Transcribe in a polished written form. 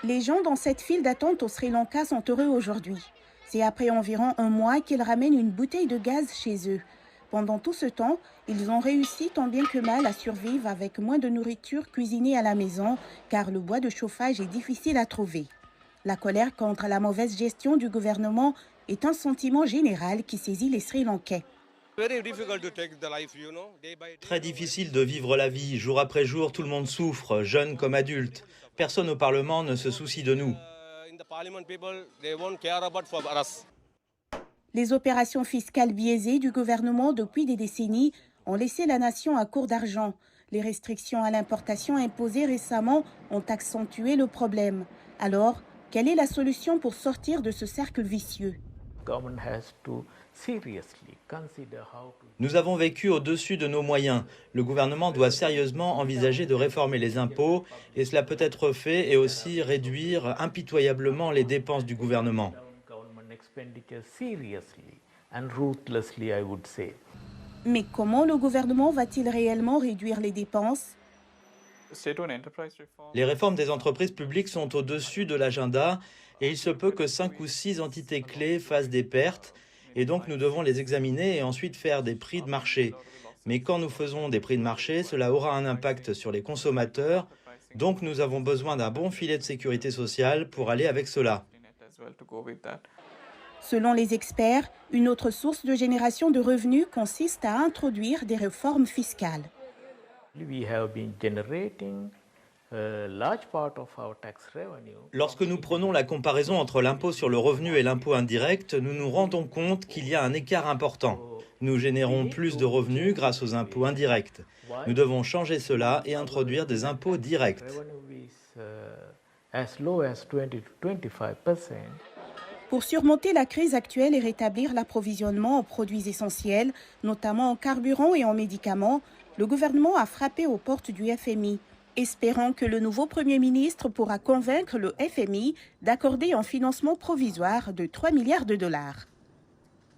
Les gens dans cette file d'attente au Sri Lanka sont heureux aujourd'hui. C'est après environ un mois qu'ils ramènent une bouteille de gaz chez eux. Pendant tout ce temps, ils ont réussi tant bien que mal à survivre avec moins de nourriture cuisinée à la maison, car le bois de chauffage est difficile à trouver. La colère contre la mauvaise gestion du gouvernement est un sentiment général qui saisit les Sri Lankais. Très difficile de vivre la vie. Jour après jour, tout le monde souffre, jeunes comme adultes. Personne au Parlement ne se soucie de nous. Les opérations fiscales biaisées du gouvernement depuis des décennies ont laissé la nation à court d'argent. Les restrictions à l'importation imposées récemment ont accentué le problème. Alors, quelle est la solution pour sortir de ce cercle vicieux? Nous avons vécu au-dessus de nos moyens. Le gouvernement doit sérieusement envisager de réformer les impôts et cela peut être fait et aussi réduire impitoyablement les dépenses du gouvernement. Mais comment le gouvernement va-t-il réellement réduire les dépenses? Les réformes des entreprises publiques sont au-dessus de l'agenda et il se peut que 5 ou 6 entités clés fassent des pertes et donc nous devons les examiner et ensuite faire des prix de marché. Mais quand nous faisons des prix de marché, cela aura un impact sur les consommateurs, donc nous avons besoin d'un bon filet de sécurité sociale pour aller avec cela. Selon les experts, une autre source de génération de revenus consiste à introduire des réformes fiscales. Lorsque nous prenons la comparaison entre l'impôt sur le revenu et l'impôt indirect, nous nous rendons compte qu'il y a un écart important. Nous générons plus de revenus grâce aux impôts indirects. Nous devons changer cela et introduire des impôts directs. Pour surmonter la crise actuelle et rétablir l'approvisionnement en produits essentiels, notamment en carburant et en médicaments, le gouvernement a frappé aux portes du FMI, espérant que le nouveau Premier ministre pourra convaincre le FMI d'accorder un financement provisoire de 3 milliards de dollars.